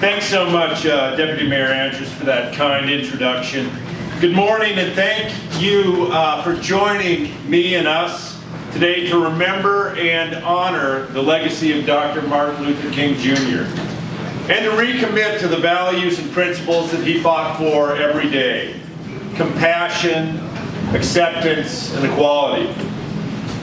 Thanks so much, Deputy Mayor Andrews, for that kind introduction. Good morning, and thank you for joining me and us today to remember and honor the legacy of Dr. Martin Luther King Jr. and to recommit to the values and principles that he fought for every day: compassion, acceptance, and equality.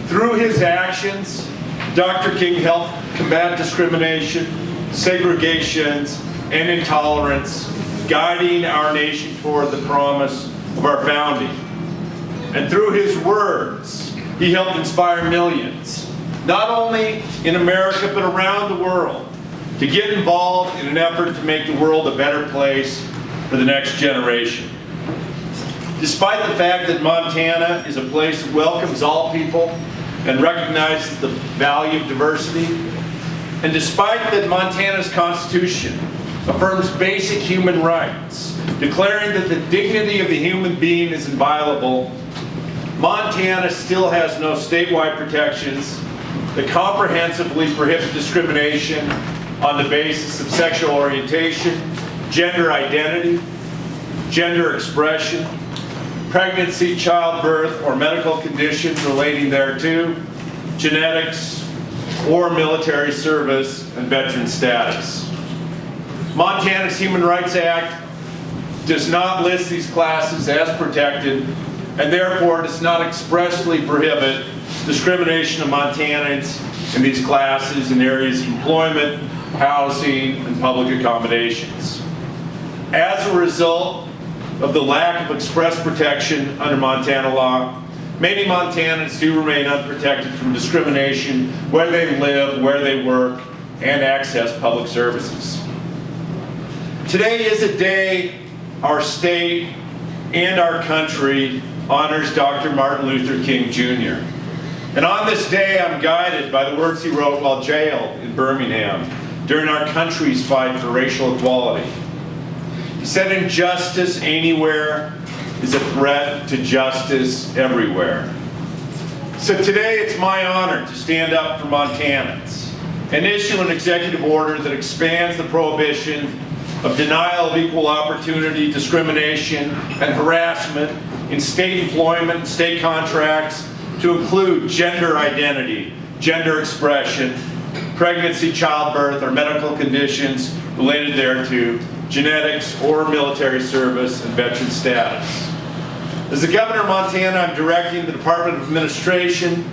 Through his actions, Dr. King helped combat discrimination, segregations, and intolerance, guiding our nation toward the promise of our founding. And through his words, he helped inspire millions, not only in America but around the world, to get involved in an effort to make the world a better place for the next generation. Despite the fact that Montana is a place that welcomes all people and recognizes the value of diversity, and despite that Montana's Constitution affirms basic human rights, declaring that the dignity of the human being is inviolable, Montana still has no statewide protections that comprehensively prohibit discrimination on the basis of sexual orientation, gender identity, gender expression, pregnancy, childbirth, or medical conditions relating thereto, genetics, or military service and veteran status. Montana's Human Rights Act does not list these classes as protected, and therefore does not expressly prohibit discrimination of Montanans in these classes in areas of employment, housing, and public accommodations. As a result of the lack of express protection under Montana law, many Montanans do remain unprotected from discrimination where they live, where they work, and access public services. Today is a day our state and our country honors Dr. Martin Luther King Jr. And on this day, I'm guided by the words he wrote while jailed in Birmingham during our country's fight for racial equality. He said, "Injustice anywhere is a threat to justice everywhere." So today it's my honor to stand up for Montanans and issue an executive order that expands the prohibition of denial of equal opportunity, discrimination, and harassment in state employment, state contracts to include gender identity, gender expression, pregnancy, childbirth, or medical conditions related thereto, genetics, or military service and veteran status. As the Governor of Montana, I'm directing the Department of Administration,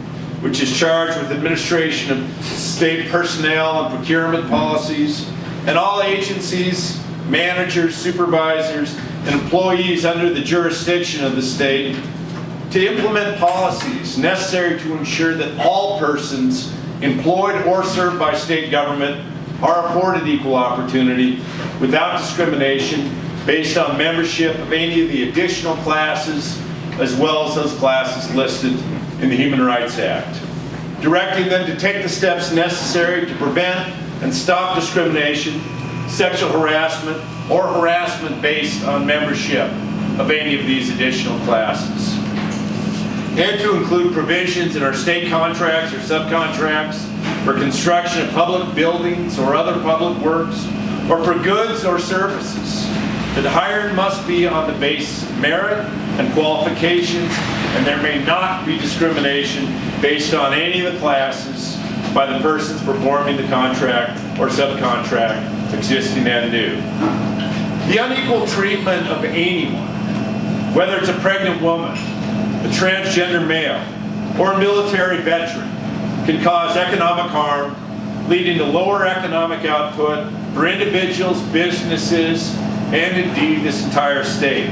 which is charged with administration of state personnel and procurement policies, and all agencies, managers, supervisors, and employees under the jurisdiction of the state to implement policies necessary to ensure that all persons employed or served by state government are afforded equal opportunity without discrimination based on membership of any of the additional classes as well as those classes listed in the Human Rights Act. Directing them to take the steps necessary to prevent and stop discrimination, sexual harassment, or harassment based on membership of any of these additional classes. And to include provisions in our state contracts or subcontracts for construction of public buildings or other public works, or for goods or services, that hiring must be on the basis of merit and qualifications, and there may not be discrimination based on any of the classes by the persons performing the contract or subcontract, existing and new. The unequal treatment of anyone, whether it's a pregnant woman, a transgender male, or a military veteran, can cause economic harm, leading to lower economic output for individuals, businesses, and indeed this entire state.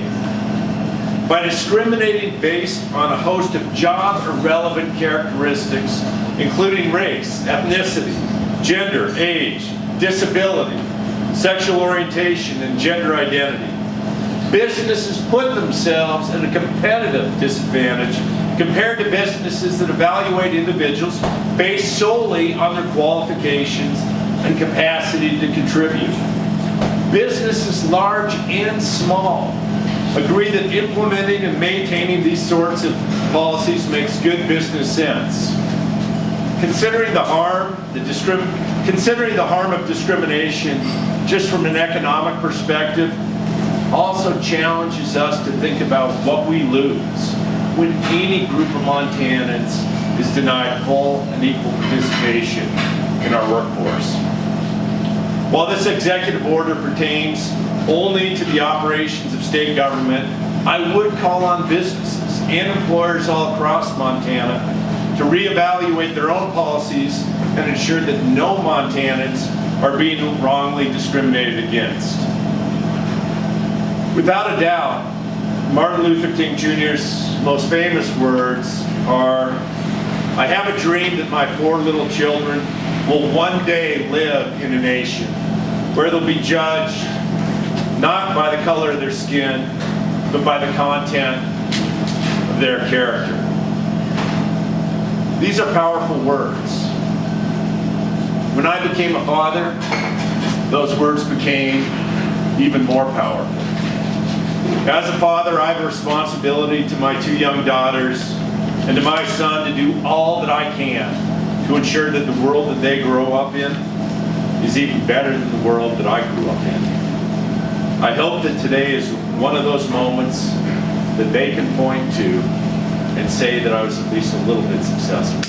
By discriminating based on a host of job-irrelevant characteristics, including race, ethnicity, gender, age, disability, sexual orientation, and gender identity, businesses put themselves at a competitive disadvantage compared to businesses that evaluate individuals based solely on their qualifications and capacity to contribute. Businesses large and small agree that implementing and maintaining these sorts of policies makes good business sense. Considering the harm of discrimination just from an economic perspective, also challenges us to think about what we lose when any group of Montanans is denied full and equal participation in our workforce. While this executive order pertains only to the operations of state government, I would call on businesses and employers all across Montana to reevaluate their own policies and ensure that no Montanans are being wrongly discriminated against. Without a doubt, Martin Luther King Jr.'s most famous words are, "I have a dream that my 4 little children will one day live in a nation where they'll be judged not by the color of their skin, but by the content of their character." These are powerful words. When I became a father, those words became even more powerful. As a father, I have a responsibility to my 2 young daughters and to my son to do all that I can to ensure that the world that they grow up in is even better than the world that I grew up in. I hope that today is one of those moments that they can point to and say that I was at least a little bit successful.